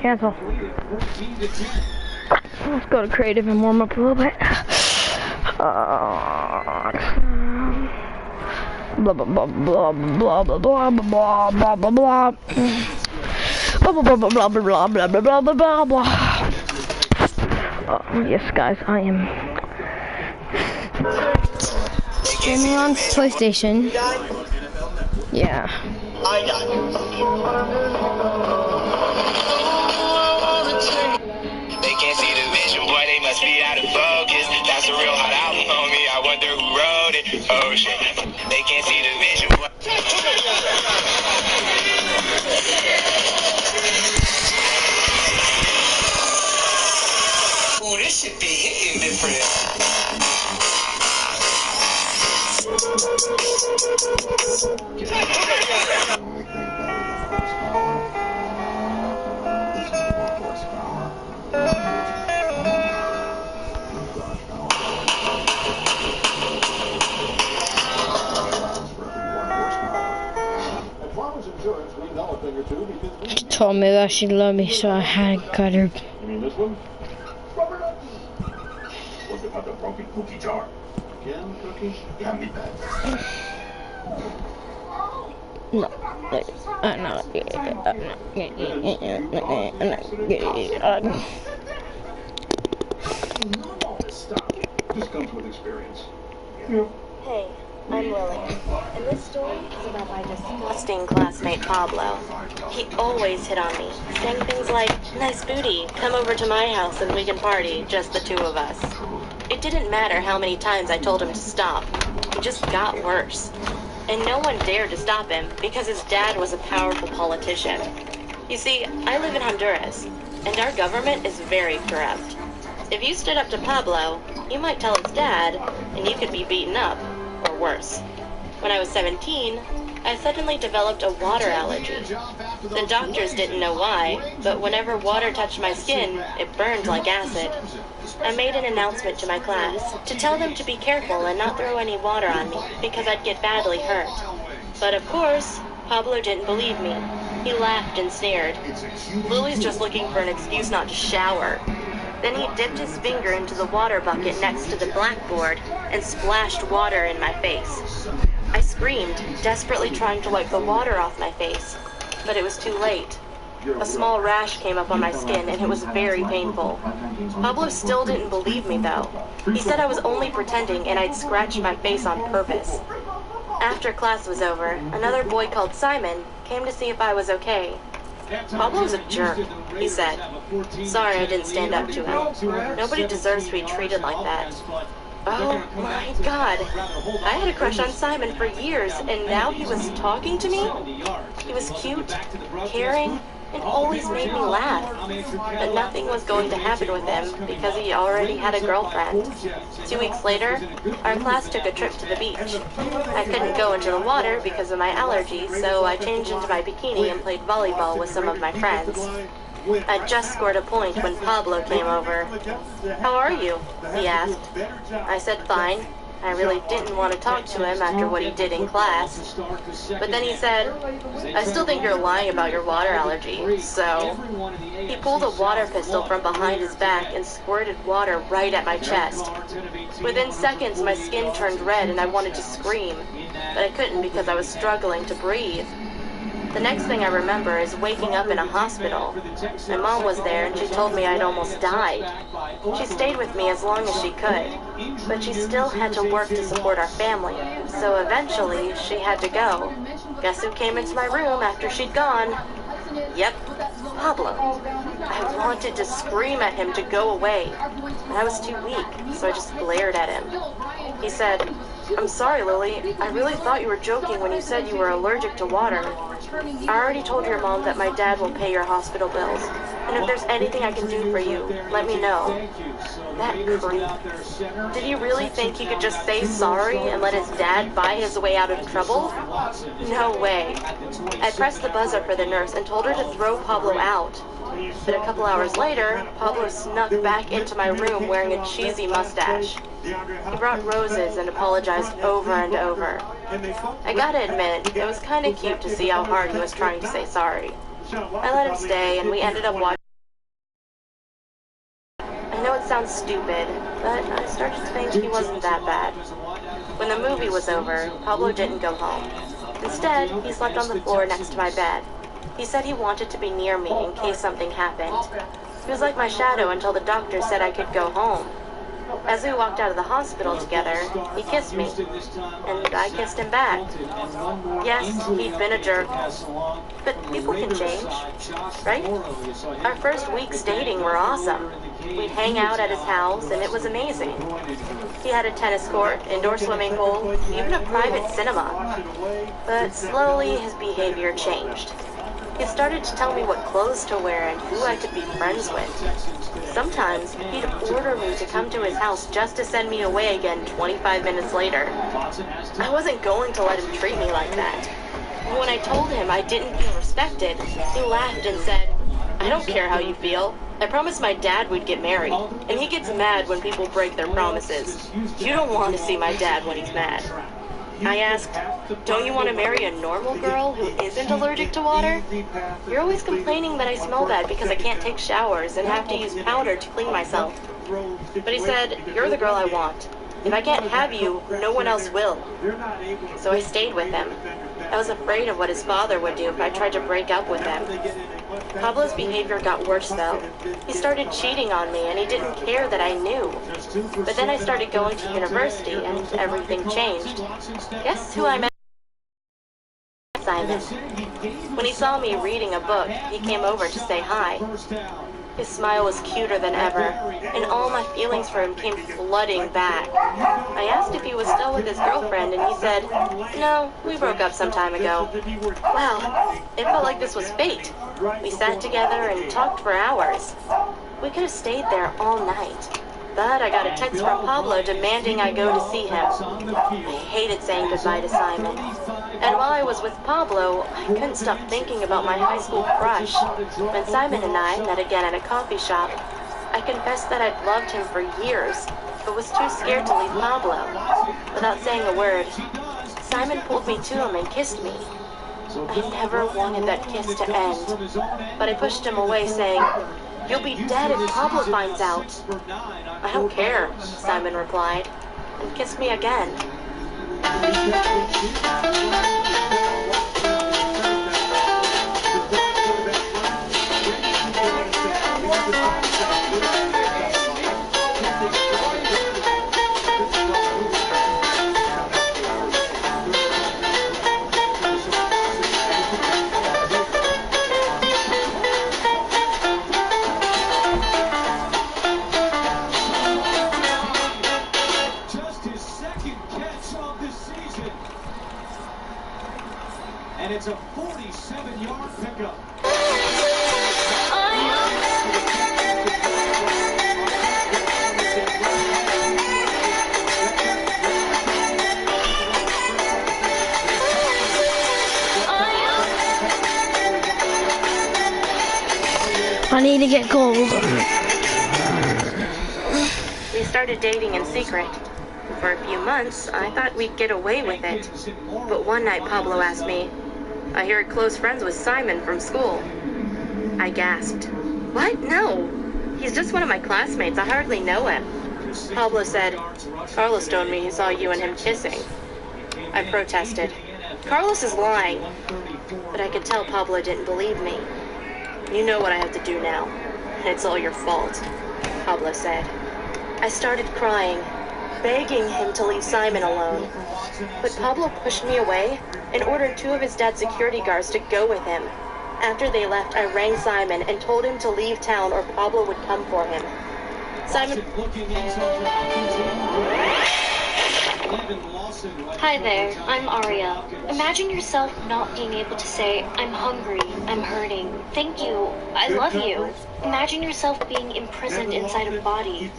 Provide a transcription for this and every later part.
Cancel. Let's go to creative and warm up a little bit. Blah blah blah blah blah blah blah blah blah blah blah. Blah blah blah blah blah blah blah blah blah blah blah. Yes, guys, I am streaming on PlayStation. Yeah. They can't see the vision, boy, they must be out of focus. That's a real hot album, homie. I wonder who wrote it. Oh shit. They can't see the vision, boy. Ooh, this shit be hitting different. She told me that she loved me, so I had to cut her. You mean this one? Rubber ducky. Look at the broken cookie jar. Again, cookie? Hand me back. No, I'm not. This comes with experience. Hey, I'm Lily, and this story is about my disgusting classmate Pablo. He always hit on me, saying things like, "Nice booty, come over to my house and we can party, just the two of us." It didn't matter how many times I told him to stop. It just got worse. And no one dared to stop him because his dad was a powerful politician. You see, I live in Honduras, and our government is very corrupt. If you stood up to Pablo, you might tell his dad, and you could be beaten up, or worse. When I was 17, I suddenly developed a water allergy. The doctors didn't know why, but whenever water touched my skin, it burned like acid. I made an announcement to my class to tell them to be careful and not throw any water on me because I'd get badly hurt. But of course, Pablo didn't believe me. He laughed and sneered. "Lily's just looking for an excuse not to shower." Then he dipped his finger into the water bucket next to the blackboard and splashed water in my face. I screamed, desperately trying to wipe the water off my face, but it was too late. A small rash came up on my skin and it was very painful. Pablo still didn't believe me though. He said I was only pretending and I'd scratched my face on purpose. After class was over, another boy called Simon came to see if I was okay. "Pablo's a jerk," he said. "Sorry I didn't stand up to him. Nobody deserves to be treated like that." Oh my god. I had a crush on Simon for years, and now he was talking to me? He was cute, caring, and always made me laugh. But nothing was going to happen with him because he already had a girlfriend. 2 weeks later, our class took a trip to the beach. I couldn't go into the water because of my allergies, so I changed into my bikini and played volleyball with some of my friends. I just scored a point when Pablo came over. "How are you?" he asked. I said fine. I really didn't want to talk to him after what he did in class. But then he said, "I still think you're lying about your water allergy, so..." He pulled a water pistol from behind his back and squirted water right at my chest. Within seconds, my skin turned red and I wanted to scream, but I couldn't because I was struggling to breathe. The next thing I remember is waking up in a hospital. My mom was there and she told me I'd almost died. She stayed with me as long as she could, but she still had to work to support our family, so eventually she had to go. Guess who came into my room after she'd gone? Yep, Pablo. I wanted to scream at him to go away, but I was too weak, so I just glared at him. He said, "I'm sorry, Lily. I really thought you were joking when you said you were allergic to water. I already told your mom that my dad will pay your hospital bills, and if there's anything I can do for you, let me know." That creep. Did he really think he could just say sorry and let his dad buy his way out of trouble? No way. I pressed the buzzer for the nurse and told her to throw Pablo out. But a couple hours later, Pablo snuck back into my room wearing a cheesy mustache. He brought roses and apologized over and over. I gotta admit, it was kinda cute to see how hard he was trying to say sorry. I let him stay, and we ended up watching I know it sounds stupid, but I started to think he wasn't that bad. When the movie was over, Pablo didn't go home. Instead, he slept on the floor next to my bed. He said he wanted to be near me in case something happened. He was like my shadow until the doctor said I could go home. As we walked out of the hospital together, he kissed me, and I kissed him back. Yes, he'd been a jerk, but people can change, right? Our first weeks dating were awesome. We'd hang out at his house, and it was amazing. He had a tennis court, indoor swimming pool, even a private cinema. But slowly, his behavior changed. He started to tell me what clothes to wear and who I could be friends with. Sometimes, he'd order me to come to his house just to send me away again 25 minutes later. I wasn't going to let him treat me like that. When I told him I didn't feel respected, he laughed and said, "I don't care how you feel. I promised my dad we'd get married, and he gets mad when people break their promises. You don't want to see my dad when he's mad." I asked, "Don't you want to marry a normal girl who isn't allergic to water? You're always complaining that I smell bad because I can't take showers and have to use powder to clean myself." But he said, "You're the girl I want. If I can't have you, no one else will." So I stayed with him. I was afraid of what his father would do if I tried to break up with him. Pablo's behavior got worse, though. He started cheating on me, and he didn't care that I knew. But then I started going to university, and everything changed. Guess who I met? Simon. When he saw me reading a book, he came over to say hi. His smile was cuter than ever, and all my feelings for him came flooding back. I asked if he was still with his girlfriend, and he said, "No, we broke up some time ago." Wow, it felt like this was fate. We sat together and talked for hours. We could have stayed there all night. But I got a text from Pablo demanding I go to see him. I hated saying goodbye to Simon. And while I was with Pablo, I couldn't stop thinking about my high school crush. When Simon and I met again at a coffee shop, I confessed that I'd loved him for years, but was too scared to leave Pablo. Without saying a word, Simon pulled me to him and kissed me. I never wanted that kiss to end, but I pushed him away, saying, "You'll be dead if Pablo finds out." "I don't care," Simon replied, and kissed me again. And it's a 47-yard pickup. I need to get gold. We started dating in secret. For a few months, I thought we'd get away with it. But one night Pablo asked me, "I hear you're close friends with Simon from school." I gasped. "What? No. He's just one of my classmates. I hardly know him." Pablo said, "Carlos told me he saw you and him kissing." I protested. "Carlos is lying." But I could tell Pablo didn't believe me. "You know what I have to do now, and it's all your fault," Pablo said. I started crying, begging him to leave Simon alone. But Pablo pushed me away and ordered 2 of his dad's security guards to go with him. After they left, I rang Simon and told him to leave town or Pablo would come for him. Simon... Hi there, I'm Aria. Imagine yourself not being able to say, "I'm hungry, I'm hurting, thank you, I love you." Imagine yourself being imprisoned inside a body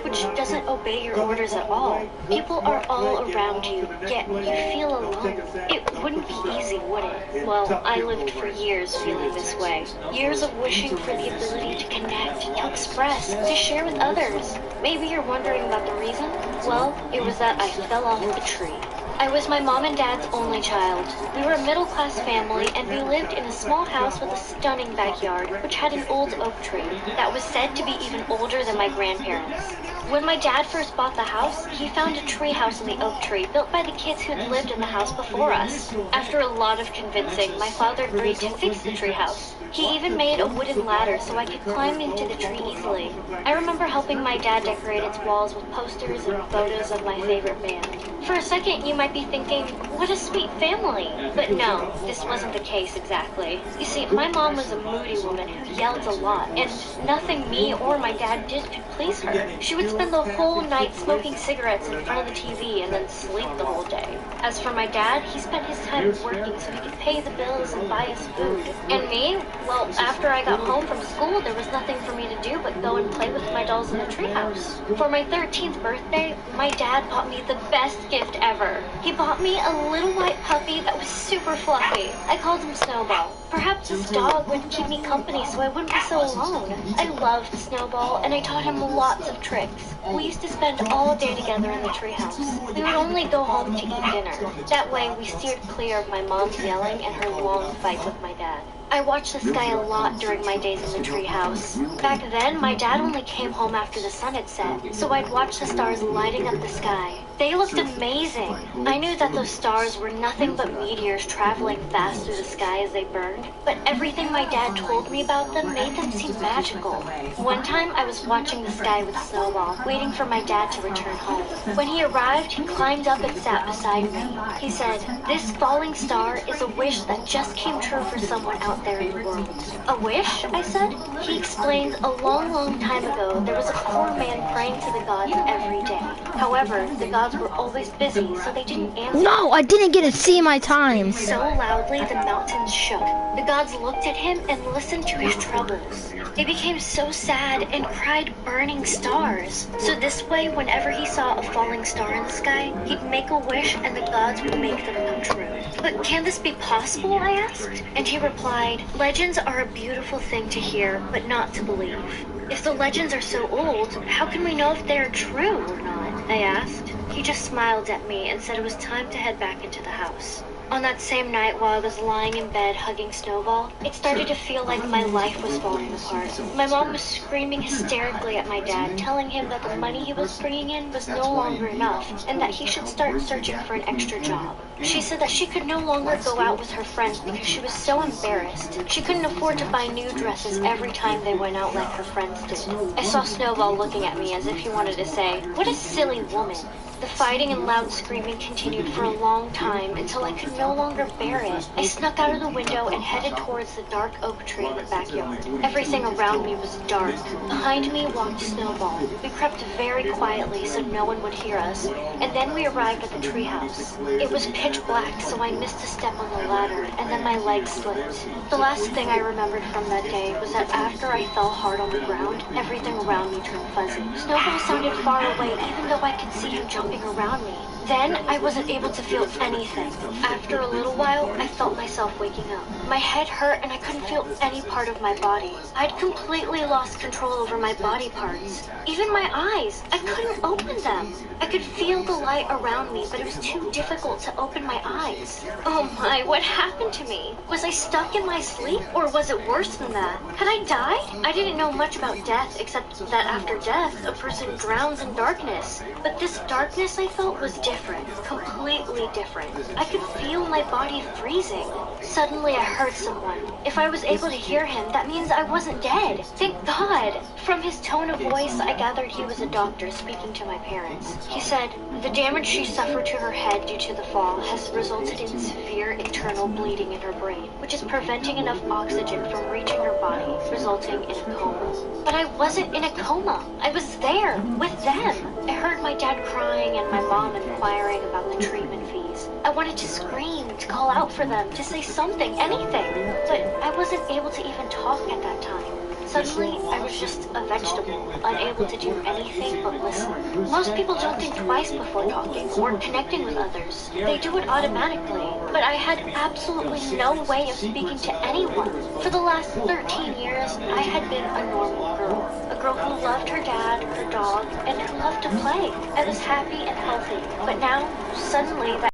which doesn't obey your orders at all. People are all around you, yet you feel alone. It wouldn't be easy, would it? Well, I lived for years feeling this way. Years of wishing for the ability to connect, to express, to share with others. Maybe you're wondering about the reason? Well, it was that I fell off the tree. I was my mom and dad's only child. We were a middle-class family, and we lived in a small house with a stunning backyard, which had an old oak tree that was said to be even older than my grandparents. When my dad first bought the house, he found a tree house in the oak tree built by the kids who had lived in the house before us. After a lot of convincing, my father agreed to fix the tree house. He even made a wooden ladder so I could climb into the tree easily. I remember helping my dad decorate its walls with posters and photos of my favorite band. For a second, you might be thinking, what a sweet family. But no, this wasn't the case exactly. You see, my mom was a moody woman who yelled a lot, and nothing me or my dad did could please her. She would spend the whole night smoking cigarettes in front of the TV and then sleep the whole day. As for my dad, he spent his time working so he could pay the bills and buy us food. And me? Well, after I got home from school, there was nothing for me to do but go and play with my dolls in the treehouse. For my 13th birthday, my dad bought me the best gift ever. He bought me a little white puppy that was super fluffy. I called him Snowball. Perhaps this dog would keep me company so I wouldn't be so alone. I loved Snowball, and I taught him lots of tricks. We used to spend all day together in the treehouse. We would only go home to eat dinner. That way, we steered clear of my mom's yelling and her long fights with my dad. I watched the sky a lot during my days in the treehouse. Back then, my dad only came home after the sun had set, so I'd watch the stars lighting up the sky. They looked amazing. I knew that those stars were nothing but meteors traveling fast through the sky as they burned, but everything my dad told me about them made them seem magical. One time, I was watching the sky with Snowball, waiting for my dad to return home. When he arrived, he climbed up and sat beside me. He said, "This falling star is a wish that just came true for someone out there in the world." "A wish?" I said. He explained a long, long time ago there was a poor man praying to the gods every day. However, the gods were always busy, so they didn't answer. No, I didn't get to see my time. So loudly the mountains shook. The gods looked at him and listened to his troubles. They became so sad and cried burning stars. So this way, whenever he saw a falling star in the sky, he'd make a wish and the gods would make them come true. "But can this be possible?" I asked. And he replied, "Legends are a beautiful thing to hear, but not to believe. If the legends are so old, how can we know if they are true or not?" I asked. He just smiled at me and said it was time to head back into the house. On that same night, while I was lying in bed hugging Snowball, it started to feel like my life was falling apart. My mom was screaming hysterically at my dad, telling him that the money he was bringing in was no longer enough, and that he should start searching for an extra job. She said that she could no longer go out with her friends because she was so embarrassed. She couldn't afford to buy new dresses every time they went out like her friends did. I saw Snowball looking at me as if he wanted to say, "What a silly woman." The fighting and loud screaming continued for a long time until I could no longer bear it. I snuck out of the window and headed towards the dark oak tree in the backyard. Everything around me was dark. Behind me walked Snowball. We crept very quietly so no one would hear us, and then we arrived at the treehouse. It was pitch black, so I missed a step on the ladder, and then my legs slipped. The last thing I remembered from that day was that after I fell hard on the ground, everything around me turned fuzzy. Snowball sounded far away, even though I could see him jumping around me. Then I wasn't able to feel anything. After a little while, I felt myself waking up. My head hurt and I couldn't feel any part of my body. I'd completely lost control over my body parts. Even my eyes, I couldn't open them. I could feel the light around me, but it was too difficult to open my eyes. Oh my, what happened to me? Was I stuck in my sleep, or was it worse than that? Had I died? I didn't know much about death, except that after death, a person drowns in darkness. But this darkness I felt was different, completely different. I could feel my body freezing. Suddenly I heard someone. If I was able to hear him, that means I wasn't dead. Thank God! From his tone of voice, I gathered he was a doctor speaking to my parents. He said, "The damage she suffered to her head due to the fall has resulted in severe internal bleeding in her brain, which is preventing enough oxygen from reaching her body, resulting in a coma." But I wasn't in a coma. I was there, with them. I heard my dad crying and my mom inquiring about the treatment fees. I wanted to scream, to call out for them, to say something, anything. But I wasn't able to even talk at that time. Suddenly, I was just a vegetable, unable to do anything but listen. Most people don't think twice before talking or connecting with others. They do it automatically. But I had absolutely no way of speaking to anyone. For the last 13 years, I had been a normal girl. A girl who loved her dad, her dog, and who loved to play. I was happy and healthy. But now, suddenly, that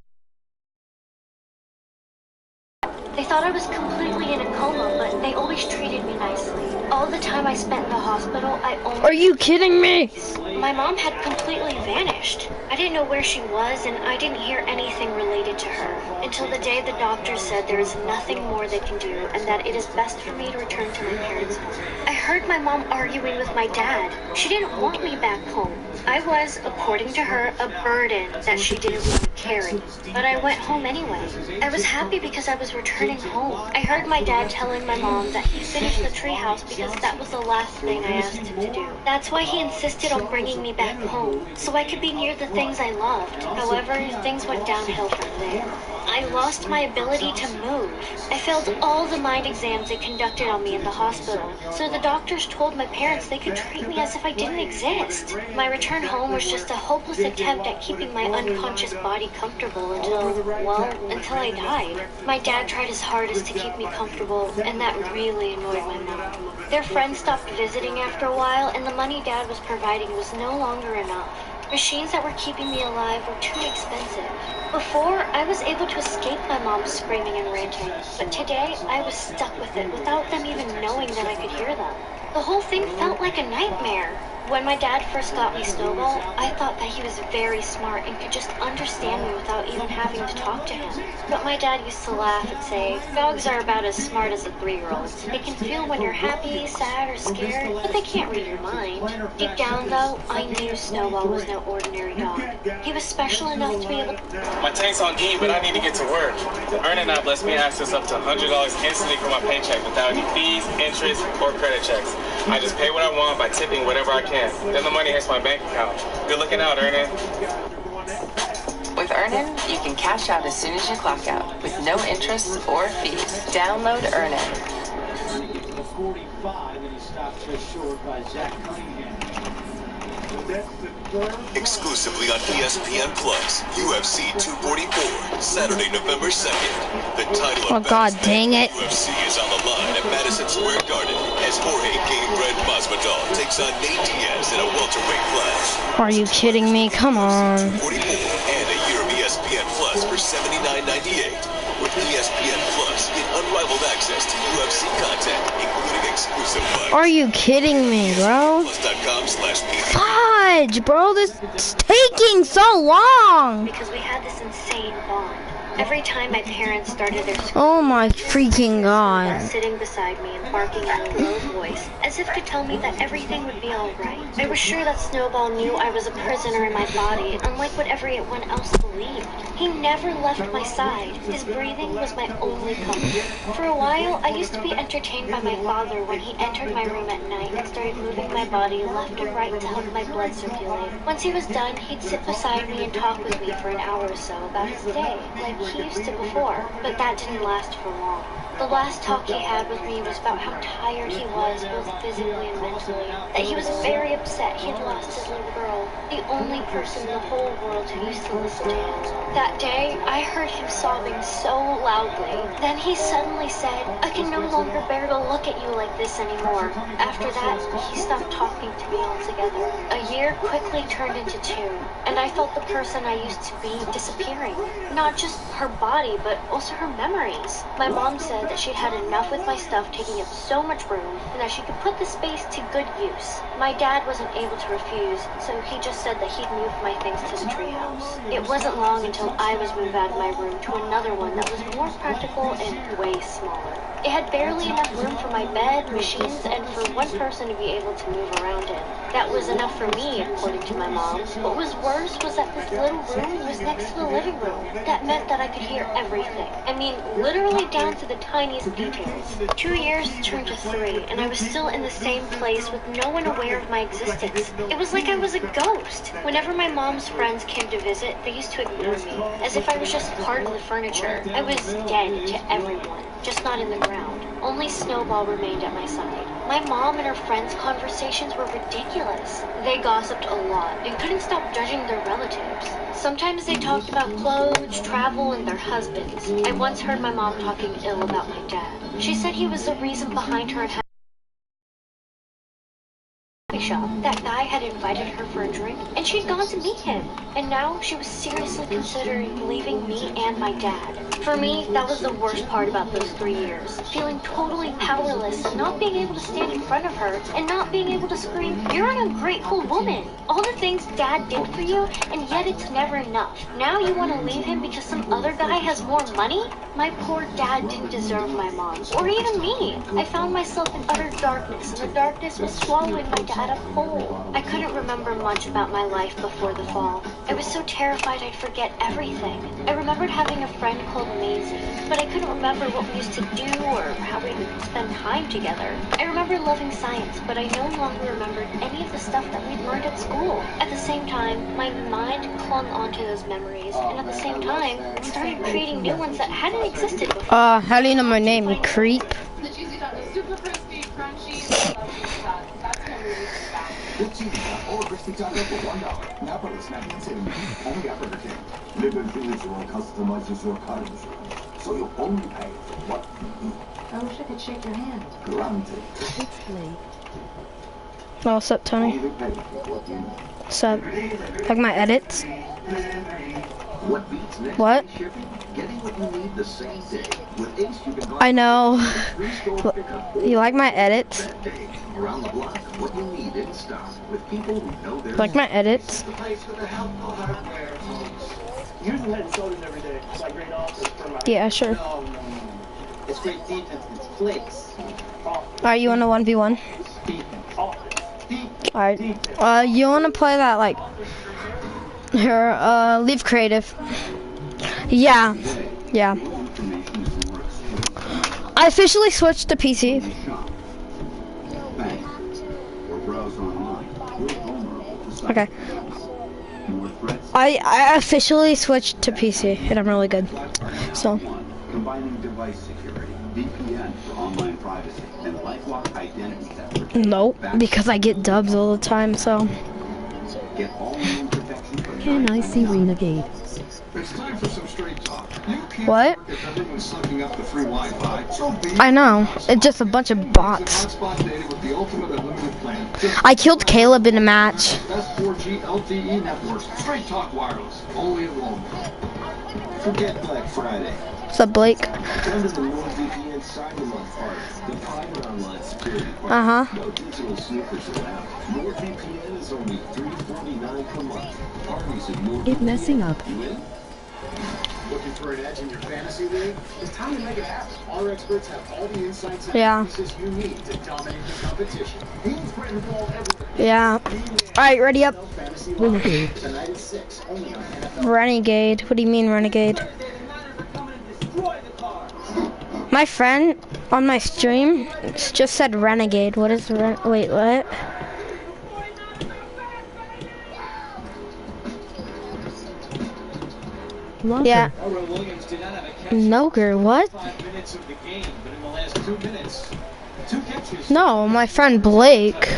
They thought I was completely in a coma, but they always treated me nicely. All the time I spent in the hospital, I only... Are you kidding me? My mom had completely vanished. I didn't know where she was, and I didn't hear anything related to her until the day the doctor said there is nothing more they can do and that it is best for me to return to my parents' home. I heard my mom arguing with my dad. She didn't want me back home. I was, according to her, a burden that she didn't want to carry. But I went home anyway. I was happy because I was returning home. I heard my dad telling my mom that he finished the treehouse because that was the last thing I asked him to do. That's why he insisted on bringing me back home, so I could be near the things I loved. However, things went downhill from there. I lost my ability to move. I failed all the mind exams they conducted on me in the hospital, so the doctors told my parents they could treat me as if I didn't exist. My return home was just a hopeless attempt at keeping my unconscious body comfortable until I died. My dad tried his hardest to keep me comfortable, and that really annoyed my mom. Their friends stopped visiting after a while, and the money Dad was providing was no longer enough. Machines that were keeping me alive were too expensive. Before, I was able to escape my mom screaming and ranting, but today I was stuck with it without them even knowing that I could hear them. The whole thing felt like a nightmare. When my dad first got me Snowball, I thought that he was very smart and could just understand me without even having to talk to him. But my dad used to laugh and say, dogs are about as smart as a 3-year-old. They can feel when you're happy, sad, or scared, but they can't read your mind. Deep down, though, I knew Snowball was no ordinary dog. He was special enough to be able to... My tank's on E, but I need to get to work. The Earning app lets me access up to $100 instantly from my paycheck without any fees, interest, or credit checks. I just pay what I want by tipping whatever I can. Then the money hits my bank account. Good looking out, Earnin. With Earnin, you can cash out as soon as you clock out, with no interest or fees. Download Earnin. 45, and he stopped just short by Zach Cunningham. Exclusively on ESPN Plus, UFC 244, Saturday, November 2nd. The title of God dang it. UFC is on the line at Madison Square Garden as Jorge Gamebred Masvidal takes on Nate Diaz in a welterweight clash. Are you kidding me? Come on. 244 and a year of ESPN Plus for $79.98. With ESPN Plus, get unrivaled access to UFC content, including exclusive fights. Are you kidding me, bro? Fudge, bro, this is taking so long. Because we had this insane bond. Every time my parents started their school, Oh my freaking god. sitting beside me and barking in a low voice, as if to tell me that everything would be alright. I was sure that Snowball knew I was a prisoner in my body, unlike what everyone else believed. He never left my side. His breathing was my only comfort. For a while, I used to be entertained by my father when he entered my room at night and started moving my body left and right to help my blood circulate. Once he was done, he'd sit beside me and talk with me for an hour or so about his day, like he used to before, but that didn't last for long. The last talk he had with me was about how tired he was, both physically and mentally, that he was very upset he had lost his little girl, the only person in the whole world who used to listen to him. That day, I heard him sobbing so loudly. Then he suddenly said, I can no longer bear to look at you like this anymore. After that, he stopped talking to me altogether. A year quickly turned into 2, and I felt the person I used to be disappearing. Not just her body, but also her memories. My mom said that she'd had enough with my stuff taking up so much room, and that she could put the space to good use. My dad wasn't able to refuse, so he just said that he'd move my things to the treehouse. It wasn't long until I was moved out of my room to another one that was more practical and way smaller. It had barely enough room for my bed, machines, and for one person to be able to move around in. That was enough for me, according to my mom. What was worse was that this little room was next to the living room. That meant that I could hear everything. I mean, literally down to the tiniest details. 2 years turned to 3, and I was still in the same place with no one aware of my existence. It was like I was a ghost. Whenever my mom's friends came to visit, they used to ignore me, as if I was just part of the furniture. I was dead to everyone, just not in the ground. Only Snowball remained at my side. My mom and her friends' conversations were ridiculous. They gossiped a lot and couldn't stop judging their relatives. Sometimes they talked about clothes, travel, and their husbands. I once heard my mom talking ill about my dad. She said he was the reason behind her and having coffee shop. That guy had invited her for a drink, and she'd gone to meet him. And now she was seriously considering leaving me and my dad. For me, that was the worst part about those 3 years. Feeling totally powerless, not being able to stand in front of her, and not being able to scream, "You're an ungrateful woman!" All the things Dad did for you, and yet it's never enough. Now you want to leave him because some other guy has more money? My poor dad didn't deserve my mom, or even me. I found myself in utter darkness, and the darkness was swallowing my dad up whole. I couldn't remember much about my life before the fall. I was so terrified I'd forget everything. I remembered having a friend called Maisie, but I couldn't remember what we used to do or how we would spend time together. I remember loving science, but I no longer remembered any of the stuff that we'd learned at school. At the same time, my mind clung onto those memories, and at the same time, started creating new ones that hadn't existed before. How do you know my name, you creep? Or crispy taco for $1. Napa is snack and saving. Only at Burger King. Live individual customizes your cards, so you only pay for what you eat. I wish I could shake your hand. Granted. It's late. Oh, what's up, Tony? Only pay for what you need. What's up? Like my edits? What beats next What? day shipping? Getting what you need the same day. With Ace, you can buy I know. free store pickup. You like my edits? That day, around the block, what you need in stock with people who know their Like my edits? The place for the help hardware. Using head and shoulders every day. It's like great offense for my... Yeah, sure. No. It's great defense. It's flicks. Alright, you want a 1v1? Alright. You wanna play that, like... Here, leave creative. Yeah. Yeah. I officially switched to PC. Okay. I officially switched to PC, and I'm really good. So. Combining device security, VPN for online privacy, and LifeLock identity theft. Nope, because I get dubs all the time, so. Get all new protection for Can I see Renegade? It's time for some straight talk. What? If everyone's sucking up the free Wi-Fi, so be it. I know. It's just a bunch of bots. Hotspot data with the ultimate unlimited plan. I killed Caleb in a match. Best 4G LTE networks. Straight talk wireless. Only at Walmart. Forget Black Friday. What's up, Blake? Turn to the NordVPN Cybermonth part. The private online security part. Uh-huh. No digital snoopers allowed. NordVPN is only $3.49 per month. Parties at NordVPN. It messing up. You in? Looking for an edge in your fantasy league? It's time to make it happen. Our experts have all the insights and analysis you need to dominate the competition. Teams spreading the ball everywhere. Yeah. Alright, ready up. Renegade. Tonight at 6, only on NFL. Renegade. What do you mean, Renegade? My friend on my stream just said Renegade. What is wait, what? Locker. Yeah. Noger, what? No, my friend Blake.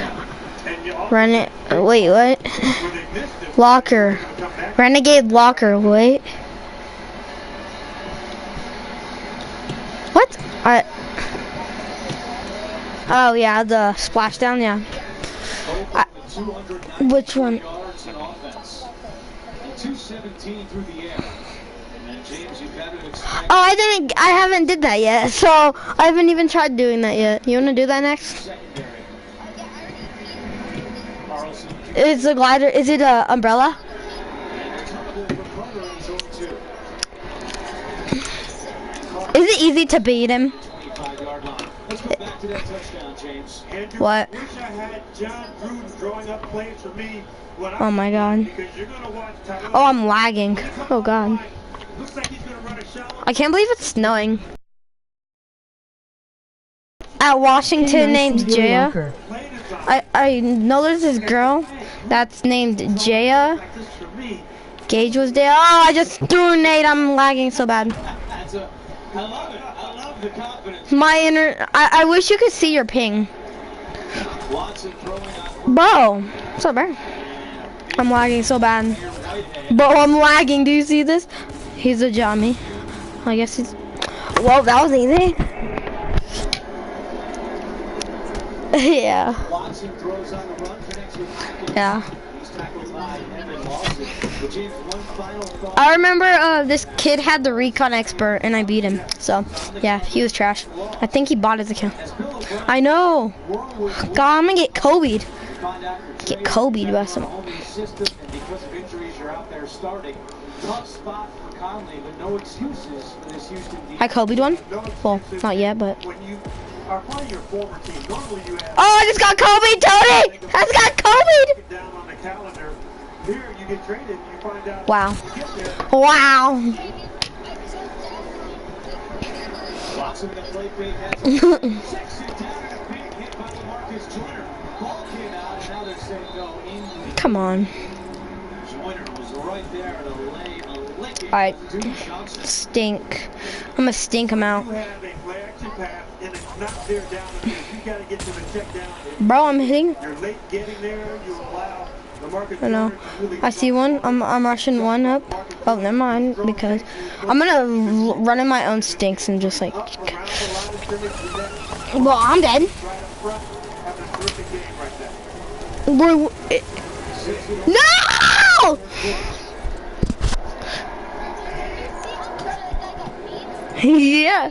Wait, what? Locker. Renegade Locker, wait. What? Oh yeah, the splashdown, yeah. Which one? 217 through the air. And James, you've got to expect. Oh, I haven't did that yet, so I haven't even tried doing that yet. You wanna do that next? Is the glider, is it a umbrella? Is it easy to beat him? What? Oh my god. Oh, I'm lagging. Oh god. I can't believe it's snowing. At Washington named Jaya. I know there's this girl that's named Jaya. Gage was there. Oh, I just threw a nade. I'm lagging so bad. My I wish you could see your ping. Bro, what's up, bro? I'm lagging so bad. Bro, I'm lagging. Do you see this? He's a Jami. I guess he's. Well, that was easy. Yeah. Watson throws on the run, connects with Hopkins. Yeah. He's tackled by Evan Lawson. But James, one final thought. I remember this kid had the recon expert and I beat him. So, yeah, he was trash. I think he bought his account. I know. God, I'm gonna get Kobe'd. Get Kobe'd by some. And because of injuries, you're out there starting. Tough spot for Conley, but no excuses for this Houston defense. I Kobe'd one? Well, not yet, but. When you are playing your former team, normally you have. Oh, I just got Kobe, Tony! I just got Kobe! Down on the calendar. Here you get traded, you find out. Wow. You get there. Wow. Watson the play fake has a sexy tag, big hit by Marcus Joyner. Ball came out, and now they're saying go in. Come on. Joyner was right there to lay a licking. Alright. To Johnson. Stink. I'm gonna stink him out. You have a play action pass, and it's not there down the field. You gotta get to the check down. Bro, I'm hitting. You're late getting there, you allow the Marcus I know. Joyner to really I see one. I'm rushing one up. Oh, never mind. Because I'm gonna run in my own stinks and just like. up around the line of scrimmage with that Well, I'm dead. right up front, having a terrific game right there. No! Yeah.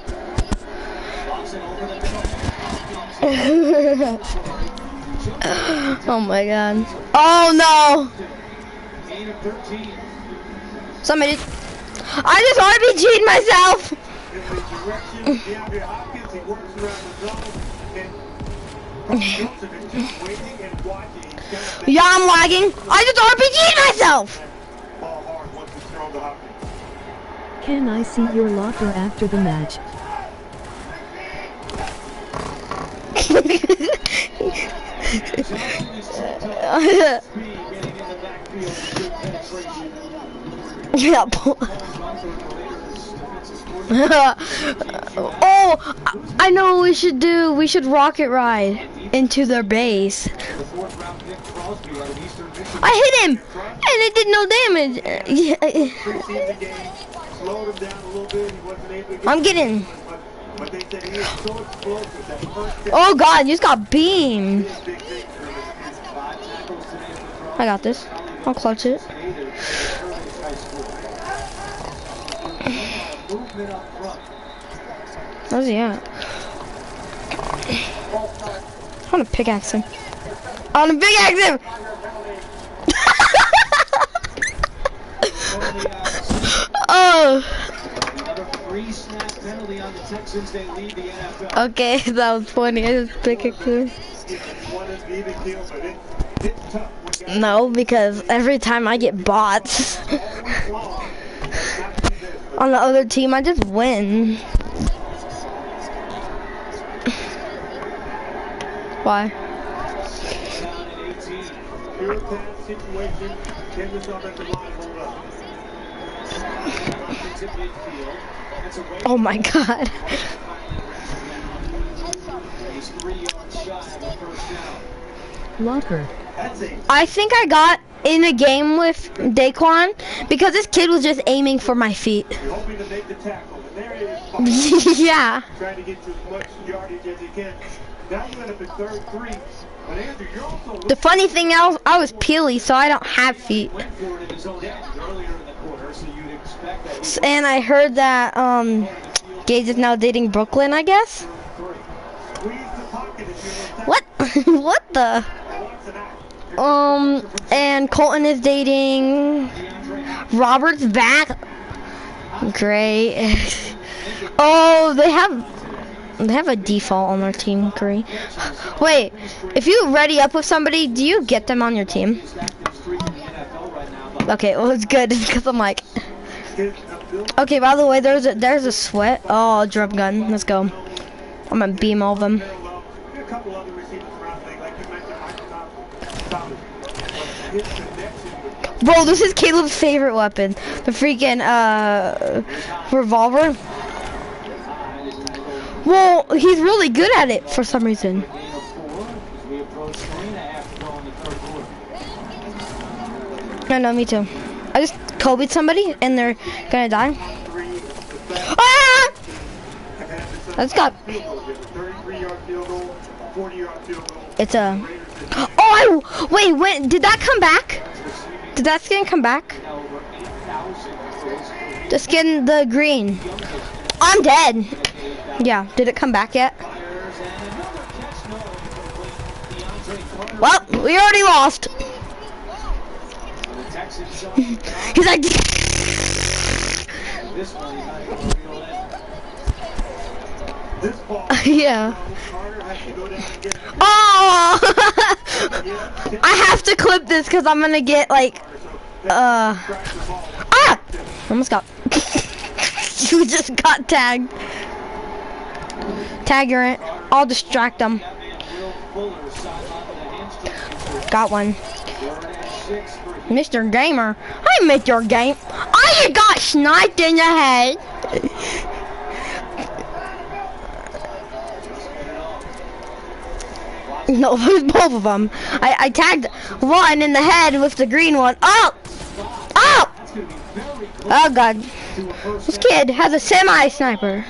Oh my god. Oh no! Somebody. I just RPG'd myself! In the direction of DeAndre Hopkins, he works around the zone, and Joseph is just waiting and watching. He's kind of Yeah, I'm lagging. I just RPG'd myself! ball hard once it's thrown to Hopkins. Can I see your locker after the match? Yeah. Oh, I know what we should do. We should rocket ride into their base. I hit him, and it did no damage. Slowed him down a little bit. He wasn't able to get I'm getting. but they said he is so explosive that first Oh God, you just got beamed. I got this. I'll clutch it. Where's he at? I want to pickaxe him. I want to pickaxe him! Oh! Okay, that was funny. I just pickaxed him. No, because every time I get bots on the other team, I just win. Why? Oh my God. Locker. I think I got in a game with Daquan because this kid was just aiming for my feet. Yeah. Trying to get to as much yardage as he can. Now you end up at third three. But Andrew, you're also The funny thing, I was peely, so I don't have feet. And I heard that Gage is now dating Brooklyn, I guess. What? What the? And Colton is dating Robert's back. Great. Oh, they have a default on their team. Great. Wait, if you ready up with somebody, do you get them on your team? Okay, well it's good because I'm like. Okay, by the way, there's a sweat. Oh, drop gun. Let's go. I'm gonna beam all of them. Bro, this is Caleb's favorite weapon. The freaking revolver. Well, he's really good at it for some reason. No, me too. I just Kobe'd somebody and they're gonna die. Ah! I just got. It's a... Oh, wait, when did that come back? Did that skin come back? The skin, the green. I'm dead. Yeah, did it come back yet? Well, we already lost. He's like... Yeah. Oh! I have to clip this because I'm gonna get like... Ah! Almost got... You just got tagged. Tag your in. I'll distract them. Got one. Mr. Gamer. I Mr. Game. I got sniped in the head. No, it was both of them. I tagged one in the head with the green one. Oh! Oh! Oh God. This kid has a semi-sniper.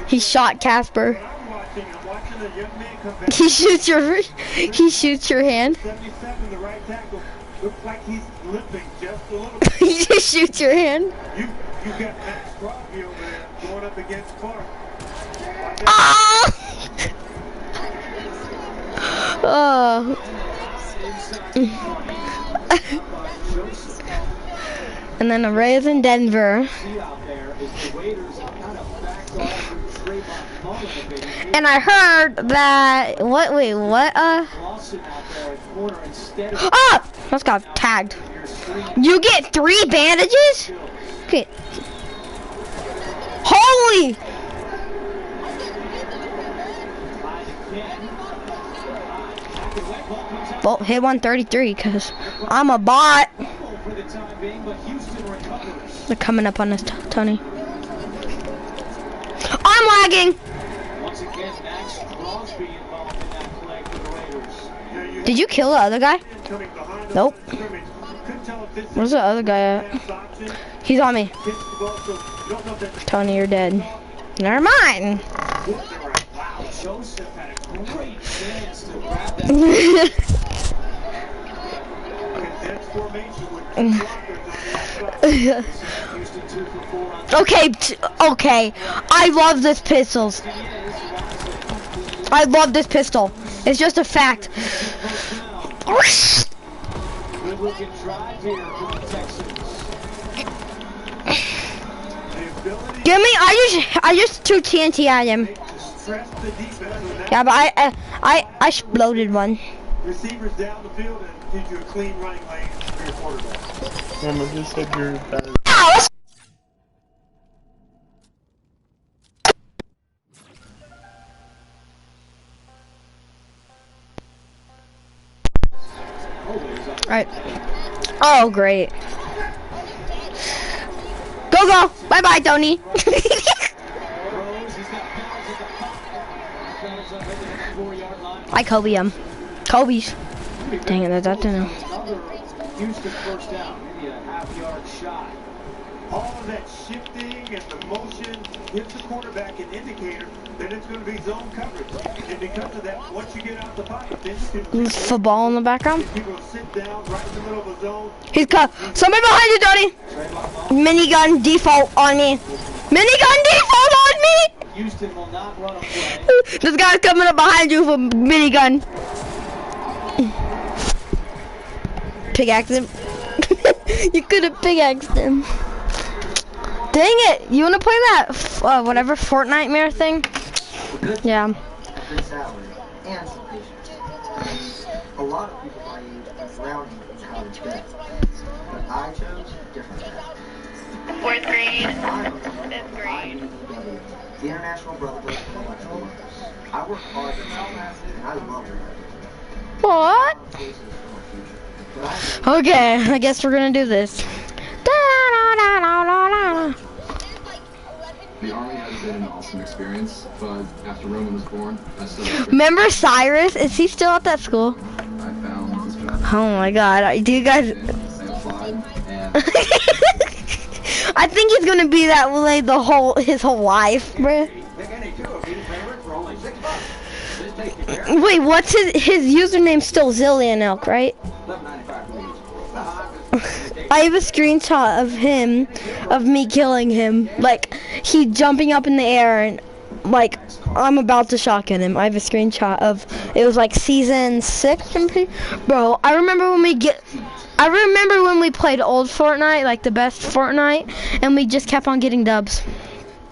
He shot Casper. He shoots your hand. He just shoots your hand. You got Max Crosby over there going up against Clark. Oh! Oh. And then the Rays in Denver. And I heard that wait, what ah! Just got tagged. You get 3 bandages? Okay. Holy! Well, hit 133 because I'm a bot. They're coming up on us, Tony. I'm lagging. Did you kill the other guy? Nope. Where's the other guy at? He's on me. Tony, you're dead. Never mind. Okay. I love this pistols. I love this pistol. It's just a fact. Give me, I just threw TNT at him. Yeah, but I exploded one. Receivers down the field and teach you a clean running lane for your quarterback. Mama just said you're better. Alright. Oh, great. Go! Bye-bye, Tony. I Kobe him. Kobe's. Dang it, that didn't know. Houston first down, maybe a half-yard shot. All of that shifting and the motion gives the quarterback an indicator that it's going to be zone coverage. And because of that, once you get out the pocket, then you can... Football in the background. People sit down right in the middle of the zone. He's cut. Somebody behind you, Tony. Minigun default on me. Minigun default on me. Houston will not run a play. This guy's coming up behind you with a minigun. Pickaxe him. You could have pickaxed him. Dang it! You wanna play that whatever Fortnite Mare thing? Yeah. Good salary and some patience. A lot of people my age are drowning in college debt, but I chose a different path. 4th grade, 5th grade. The International Brotherhood of Electrical Workers. I work hard and I love it. What? Okay, I guess we're gonna do this. The Army has been an awesome experience, but after Roman was born, I still... Remember Cyrus? Is he still at that school? I found this job. Oh my god, do you guys... I think he's gonna be that way his whole life, bruh. Wait, what's his username? Still Zillion Elk, right? I have a screenshot of me killing him. Like, he jumping up in the air and, like, I'm about to shotgun him. I have a screenshot of, it was like season 6, bro. I remember when we played old Fortnite, like the best Fortnite, and we just kept on getting dubs.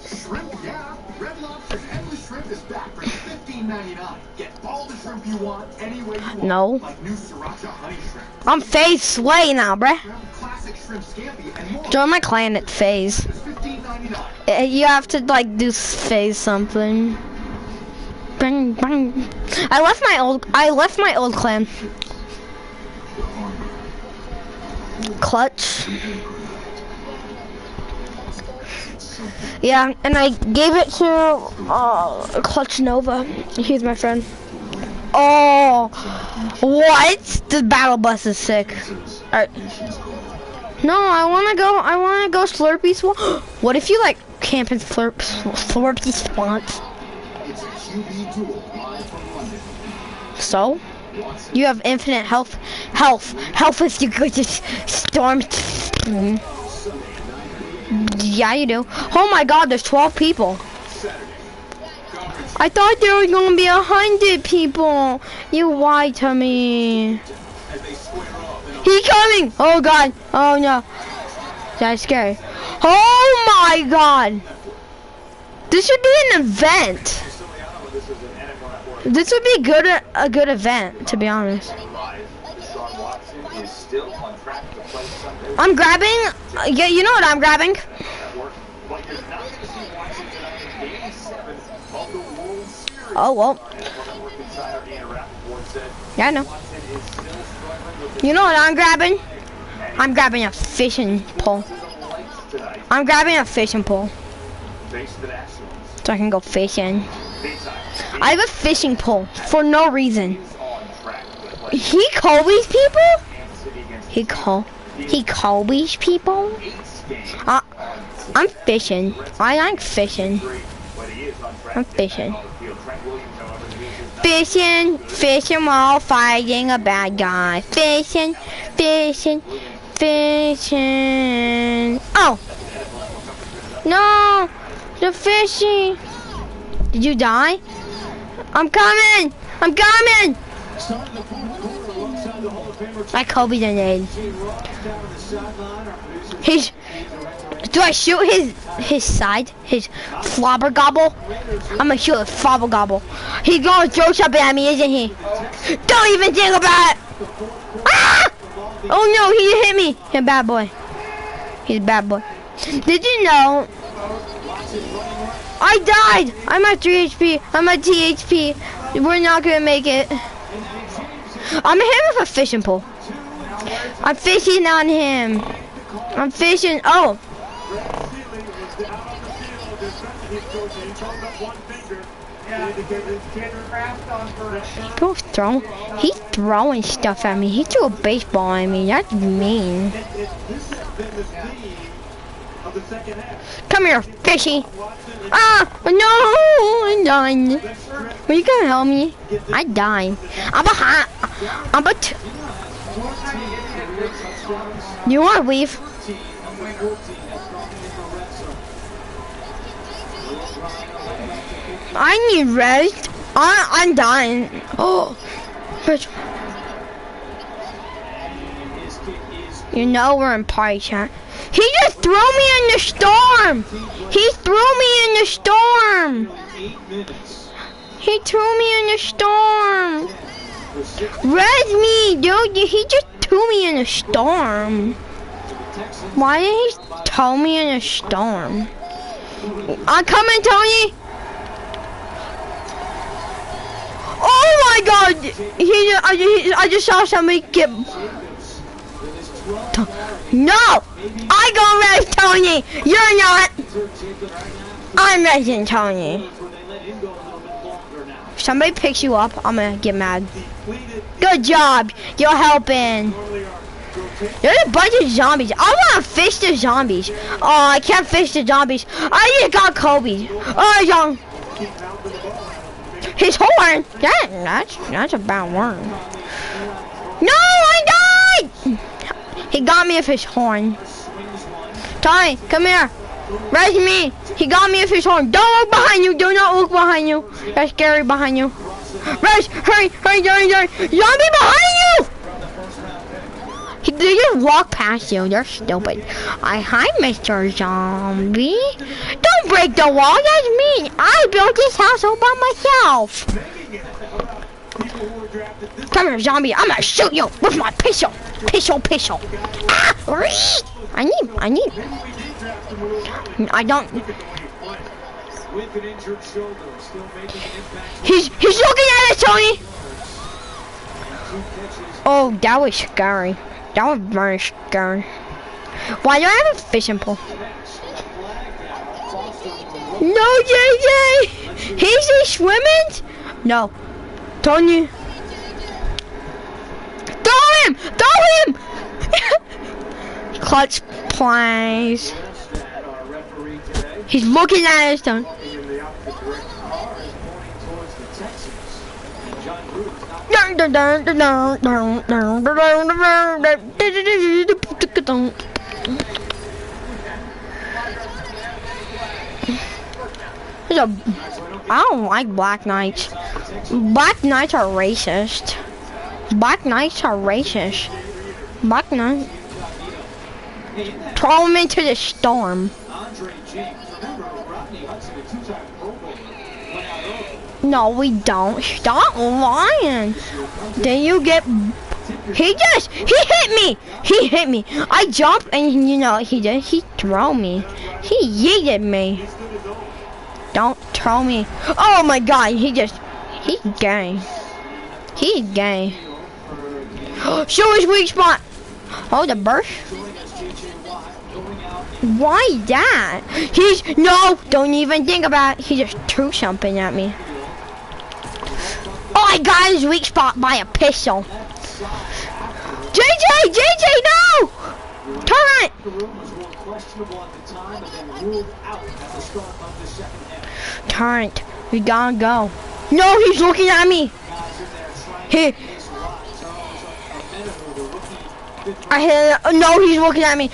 Shrimp, yeah. Red Lobster's Endless Shrimp is back for $15.99. Get all the shrimp you want, any way you want. No. Like new Sriracha honey shrimp. I'm FaZe Slay now, bruh. Classic shrimp scampi and more. Join my clan at FaZe. You have to like do FaZe something. Bang bang. I left my old clan. Clutch. Yeah, and I gave it to Clutch Nova. He's my friend. Oh, what? The battle bus is sick. Alright. No, I wanna go Slurpee Swamp. What if you like camp in Slurpee Swamp? So? You have infinite health if you go to storm. Yeah, you do. Oh my God, there's 12 people. I thought there were gonna be 100 people. You lied to me. He's coming. Oh God. Oh no. That's scary. Oh my God. This should be an event. This would be a good event, to be honest. I'm grabbing. Yeah, you know what I'm grabbing. Oh well. Yeah, I know. You know what I'm grabbing? I'm grabbing a fishing pole. I'm grabbing a fishing pole. So I can go fishing. I have a fishing pole for no reason. He Kobe's people? He Kobe's people? I'm fishing. I like fishing. I'm fishing. Fishing while fighting a bad guy. Fishing. Oh! No! The fishy! Did you die? I'm coming! I Kobe the nade. Do I shoot his side? His flobber gobble? I'm gonna shoot a flobber gobble. He's gonna throw something at me, isn't he? Don't even think about it! Ah! Oh no, he hit me. He's a bad boy. He's a bad boy. Did you know? I died! I'm at 3 HP. I'm at 2 HP. We're not gonna make it. I'm gonna hit him with a fishing pole. I'm fishing on him. I'm fishing. Oh. He's throwing stuff at me. He threw a baseball at me. That's mean. Come here, fishy. Ah, no, I'm done. Are you gonna help me? I died. You wanna leave? I need rest. I'm dying. Oh. You know we're in party chat. He just threw me in the storm. He threw me in the storm. He threw me in the storm. Res me, dude. He just threw me in the storm. Why did he throw me in the storm? I'm coming, Tony. Oh my God! I just saw somebody get. No! I go res Tony! You're not! I'm resing Tony. If somebody picks you up, I'm gonna get mad. Good job! You're helping! There's a bunch of zombies. I want to fish the zombies. Oh, I can't fish the zombies. I just got Kobe. Oh, young. His horn. That's a bad word. No, I died. He got me with his horn. Tommy, come here. Raise me. He got me with his horn. Don't look behind you. Do not look behind you. That's scary behind you. Raise, hurry. Zombie behind you. They just walk past you. They're stupid. Hi, Mr. Zombie. Don't break the wall. That's me. I built this house all by myself. Come here, zombie. I'm gonna shoot you with my pistol. Pistol. Ah! I don't. He's looking at us, Tony. Oh, that was scary. That was very scary. Why do I have a fishing pole? No, JJ! Is he swimming? No. Tony. Throw him! Clutch plays. He's looking at us, Tony. I don't like Black Knights. Black Knights are racist. Black Knights. Throw him into the storm. No, we don't. Stop lying. Then you get... He hit me. I jumped and you know he threw me. He yeeted me. Don't throw me. Oh my god, he's gay. He's gay. Show his weak spot. Oh, the burst. Why that? No, don't even think about it. He just threw something at me. Oh, I got his weak spot by a pistol. JJ, no! Turn it! Turn it. We gotta go. No, he's looking at me. No, he's looking at me.